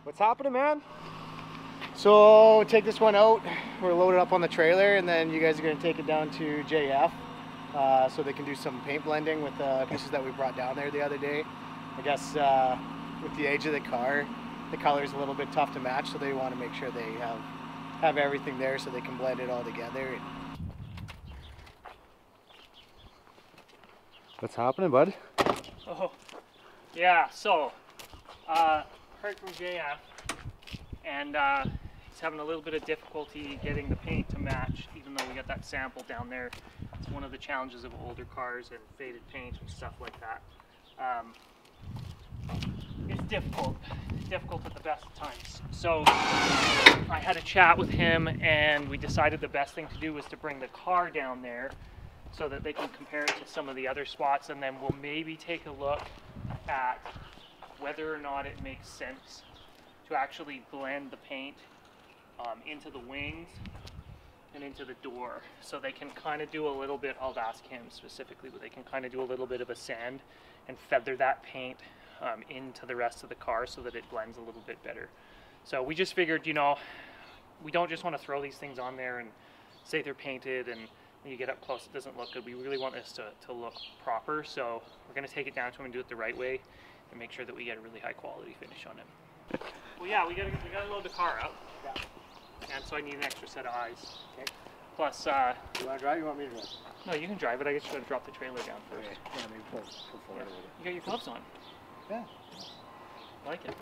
What's happening, man? So take this one out, we're loaded up on the trailer, and then you guys are going to take it down to JF so they can do some paint blending with the pieces that we brought down there the other day. I guess with the age of the car, the color is a little bit tough to match, so they want to make sure they have everything there so they can blend it all together. What's happening, bud? Oh, yeah, so heard from JF, and he's having a little bit of difficulty getting the paint to match, even though we got that sample down there. It's one of the challenges of older cars and faded paint and stuff like that. It's difficult at the best of times. So I had a chat with him, and we decided the best thing to do was to bring the car down there so that they can compare it to some of the other spots, and then we'll maybe take a look at whether or not it makes sense to actually blend the paint into the wings and into the door, so they can kind of do a little bit, I'll ask him specifically, but they can kind of do a little bit of a sand and feather that paint into the rest of the car so that it blends a little bit better. So we just figured, you know, we don't just want to throw these things on there and say they're painted, and when you get up close it doesn't look good. We really want this to look proper, so we're going to take it down to him and do it the right way and make sure that we get a really high quality finish on it. Well, yeah, we gotta load the car up. Yeah. And so I need an extra set of eyes. Okay. Plus, you want to drive? You want me to drive? No, you can drive it. I just gotta drop the trailer down first. Okay. Yeah, maybe pull forward a little. You got your gloves on. Yeah. I like it.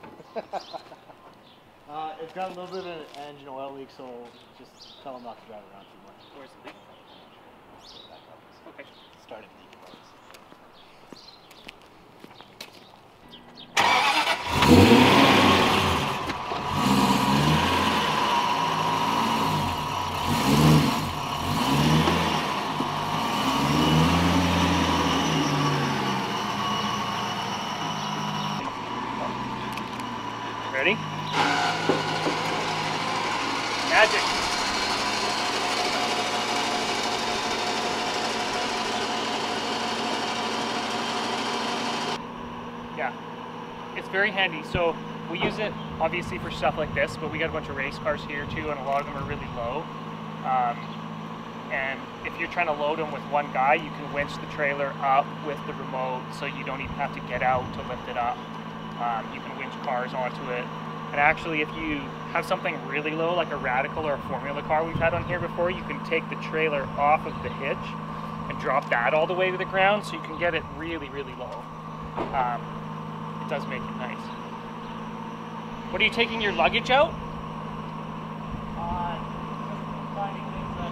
It's got a little bit of an engine oil leak, so just tell them not to drive around too much. Where's the leak? Okay. Started leaking. Ready? Magic. Yeah, it's very handy. So we use it obviously for stuff like this, but we got a bunch of race cars here too, and a lot of them are really low. And if you're trying to load them with one guy, you can winch the trailer up with the remote, so you don't even have to get out to lift it up. You can winch cars onto it. And actually, if you have something really low, like a Radical or a Formula car we've had on here before, you can take the trailer off of the hitch and drop that all the way to the ground, so you can get it really, really low. It does make it nice. What, are you taking your luggage out? Finding things that...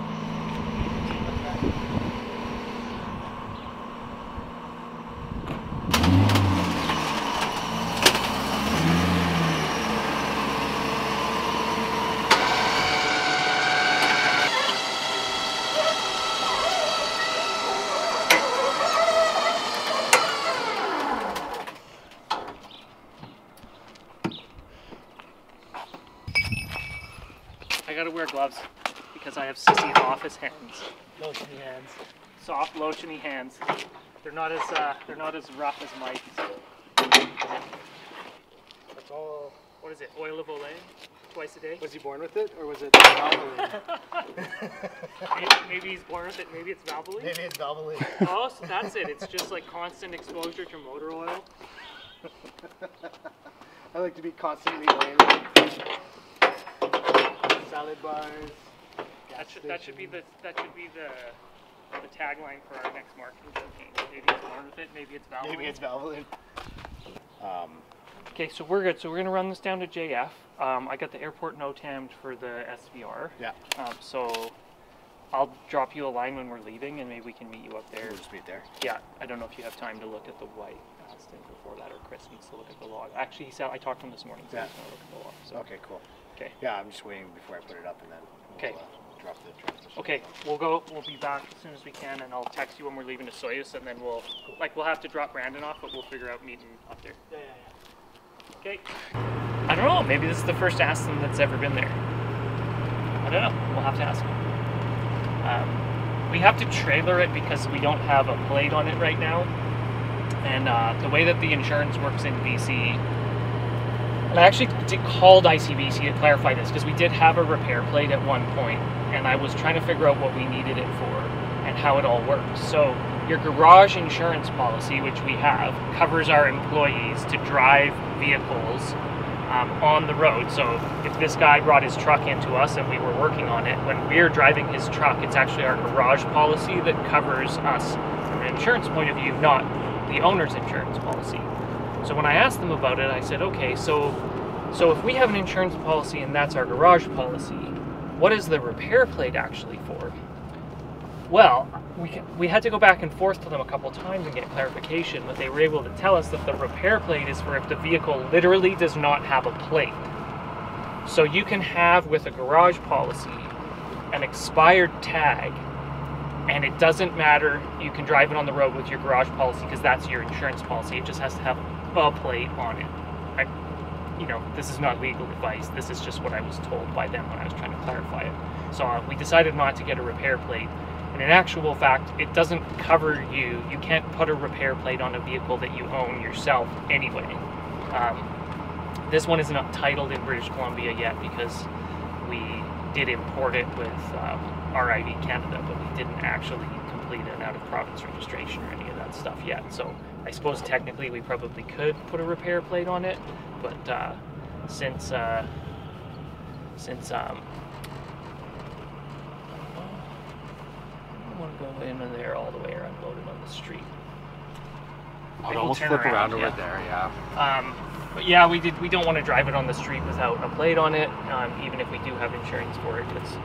I gotta wear gloves because I have sissy office hands. Lotiony hands. Soft, lotiony hands. They're not as rough as Mike's. That's all. What is it? Oil of Olay? Twice a day? Was he born with it, or was it Valvoline? maybe he's born with it. Maybe it's Valvoline. Maybe it's Valvoline. Oh, so that's it. It's just like constant exposure to motor oil. I like to be constantly wearing salad bars. That should be the tagline for our next marketing campaign. Maybe it's born with it. Maybe it's Valvoline. Maybe it's Valvoline. Okay, so we're good. So we're gonna run this down to JF. I got the airport no-tammed for the SVR. Yeah. So I'll drop you a line when we're leaving, and maybe we can meet you up there. We'll just meet there. Yeah. I don't know if you have time to look at the white Aston before that, or Chris needs to look at the log. Actually, I talked to him this morning, so he's gonna look at the log. So. Okay, cool. Okay. Yeah, I'm just waiting before I put it up, and then we'll drop the transmission. Okay, we'll be back as soon as we can, and I'll text you when we're leaving to Soyuz, and then we'll have to drop Brandon off, but we'll figure out meeting up there. Yeah. Okay. I don't know, maybe this is the first Aston that's ever been there. I don't know, we'll have to ask him. We have to trailer it because we don't have a plate on it right now, and the way that the insurance works in BC, a And I actually called ICBC to clarify this because we did have a repair plate at one point, and I was trying to figure out what we needed it for and how it all works. So your garage insurance policy, which we have, covers our employees to drive vehicles on the road. So if this guy brought his truck into us and we were working on it, when we're driving his truck, it's actually our garage policy that covers us from an insurance point of view, not the owner's insurance policy. So when I asked them about it, I said, okay, so if we have an insurance policy and that's our garage policy, what is the repair plate actually for? Well, we had to go back and forth to them a couple times and get clarification, but they were able to tell us that the repair plate is for if the vehicle literally does not have a plate. So you can have, with a garage policy, an expired tag, and it doesn't matter, you can drive it on the road with your garage policy because that's your insurance policy. It just has to have a plate on it. This is not legal advice. This is just what I was told by them when I was trying to clarify it. So we decided not to get a repair plate. And in actual fact, it doesn't cover you. You can't put a repair plate on a vehicle that you own yourself anyway. This one is not titled in British Columbia yet because we did import it with RIV Canada, but we didn't actually complete an out-of-province registration or any of that stuff yet. So I suppose technically we probably could put a repair plate on it, but since I want to go in there all the way or unload it on the street. I'd almost flip around over there, yeah. But yeah, we don't want to drive it on the street without a plate on it, even if we do have insurance for it, because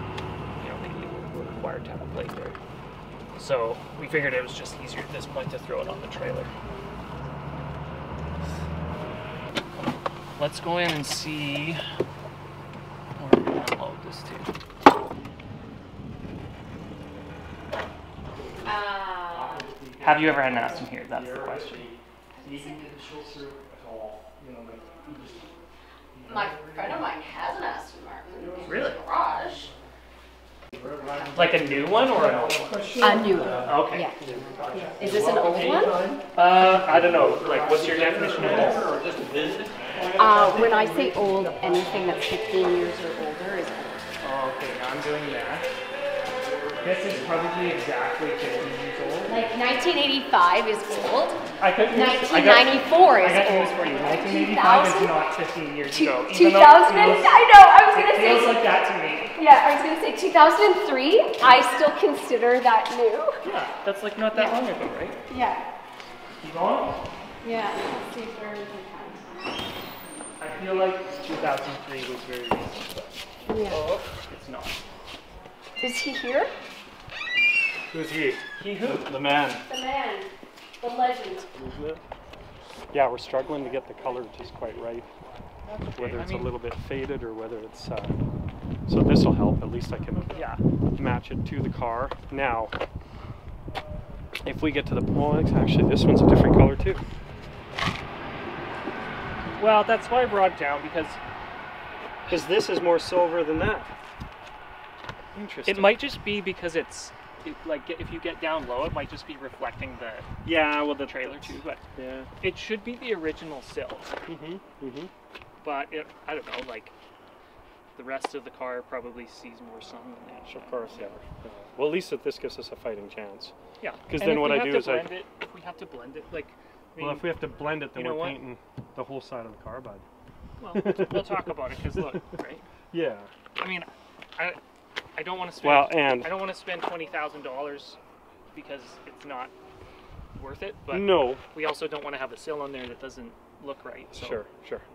legally we're required to have a plate there. So we figured it was just easier at this point to throw it on the trailer. Let's go in and see where we're going to unload this to. Have you ever had an Aston here? That's the question. My friend of mine has an Aston Martin in Really? his garage. Like a new one or an old one? A new one. Okay. Yeah. Is this an old one? I don't know. Like, what's your definition of old? When I say old, anything that's 15 years or older is old. Oh, okay, now I'm doing that. This is probably exactly 15 years old. Like 1985 is old. 1994 1994 is old. for you. 1985 is not 15 years ago. 2000, I know, I was going to It feels say. like that to me. Yeah, I was going to say 2003, I still consider that new. Yeah, that's like not that long ago, right? Yeah. Keep on. Yeah, let's see if there is I feel like 2003 was very recent, but yeah. it's not. Is he here? Who's he? He who? The man. The man. The legend. Isn't it? Yeah, we're struggling to get the color just quite right. Whether it's a little bit faded or whether it's... so this will help. At least I can match it to the car. Now, if we get to the point... Actually, this one's a different color too. Well, that's why I brought it down, because this is more silver than that. Interesting. it might just be because it's... like, if you get down low, it might just be reflecting the the trailer too, but it should be the original sill. But I don't know, like the rest of the car probably sees more sun than that. Of course, yeah. Well, at least this gives us a fighting chance. Yeah. Because then what I do is if we have to blend it, like. Well, if we have to blend it, then you know we're what? painting the whole side of the car, bud. Well, we'll talk about it, because look, right? Yeah. I mean, I don't want to spend. Well, and I don't want to spend $20,000 because it's not worth it. But no, we also don't want to have a sill on there that doesn't look right. So sure.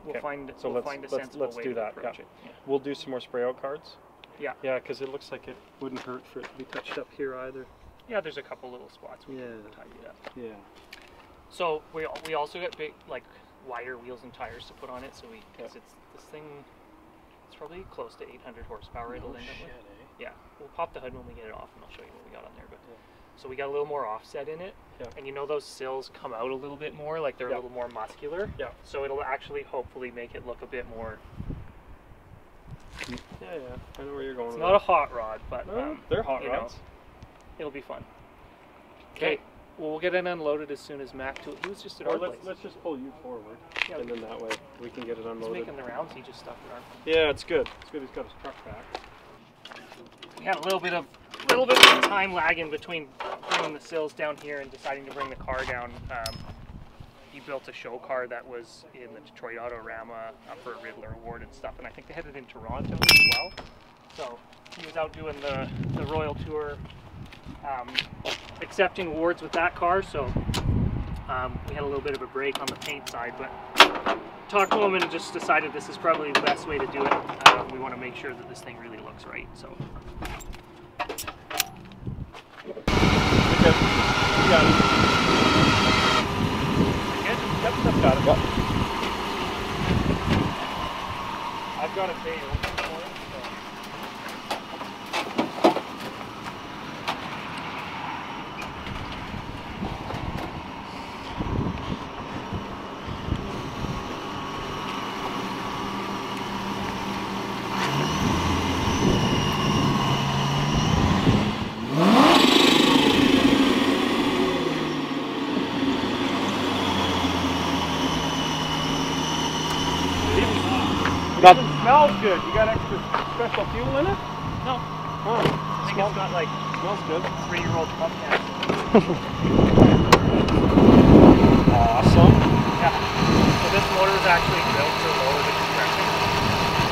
We'll find. So we'll find a sensible way do to that. approach it. Yeah. We'll do some more spray out cards. Yeah. Yeah, because it looks like it wouldn't hurt for it to be touched up here either. Yeah, there's a couple little spots we can tidy up. Yeah. So we also got big, like, wider wheels and tires to put on it. So because this thing, it's probably close to 800 horsepower. It'll end up with. Yeah, we'll pop the hood when we get it off, and I'll show you what we got on there. But so we got a little more offset in it, and those sills come out a little bit more, like they're a little more muscular. Yeah. So it'll actually hopefully make it look a bit more. Yeah, I know where you're going. It's not a hot rod, but they're hot rods. It'll be fun. Okay. Well, we'll get it unloaded as soon as Mac to it. He was just at our place. Let's just pull you forward, Yeah, and then that way we can get it He's unloaded. making the rounds. He just stuck it on. Yeah, it's good. It's good he's got his truck back. We had a little bit of time lag in between bringing the sills down here and deciding to bring the car down. He built a show car that was in the Detroit Autorama up for a Riddler award and stuff, and I think they had it in Toronto as well. So he was out doing the Royal Tour, accepting awards with that car. So we had a little bit of a break on the paint side, but talked to him and just decided this is probably the best way to do it. We want to make sure that this thing really looks right. So. Yep, got it. Yep. I've got a pay open for it, so. It smells good. You got extra special fuel in it? No. Oh, I think it's got like smells good. 3-year-old pump gas. Awesome. Yeah. So this motor was actually built to lower the compression.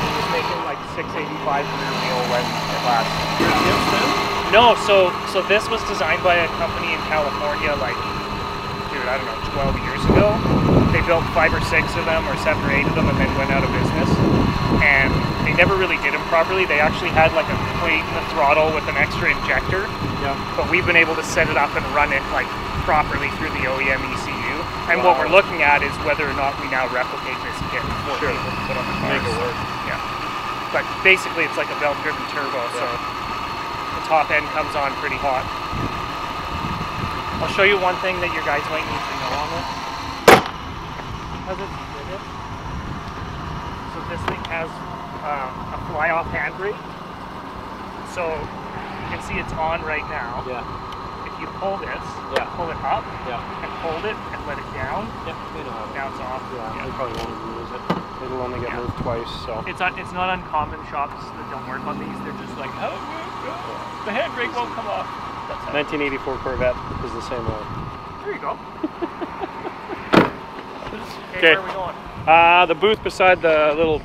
It was making like 685 rear wheel when it last. No, so this was designed by a company in California, like, dude, I don't know, 12 years ago. They built 5 or 6 of them, or 7 or 8 of them, and then went out of business. And they never really did them properly. They actually had like a plate in the throttle with an extra injector. Yeah. But we've been able to set it up and run it like properly through the OEM ECU. And Wow. what we're looking at is whether or not we now replicate this kit before Sure. we put on the cars. Make it work. Yeah. But basically it's like a belt-driven turbo, so the top end comes on pretty hot. I'll show you one thing that your guys might need to know on this. Has it split it? So this thing has a fly-off handbrake. So you can see it's on right now. Yeah. If you pull this, Yeah. pull it up, Yeah. and hold it and let it down, Yeah. They know how to. now it's off. Yeah. They probably won't even use it. It'll only get moved twice, so. It's not uncommon shops that don't work on these. They're just like, oh, the handbrake won't come off. That's how 1984 Corvette is the same way. There you go. Okay. Where are we going? The booth beside the little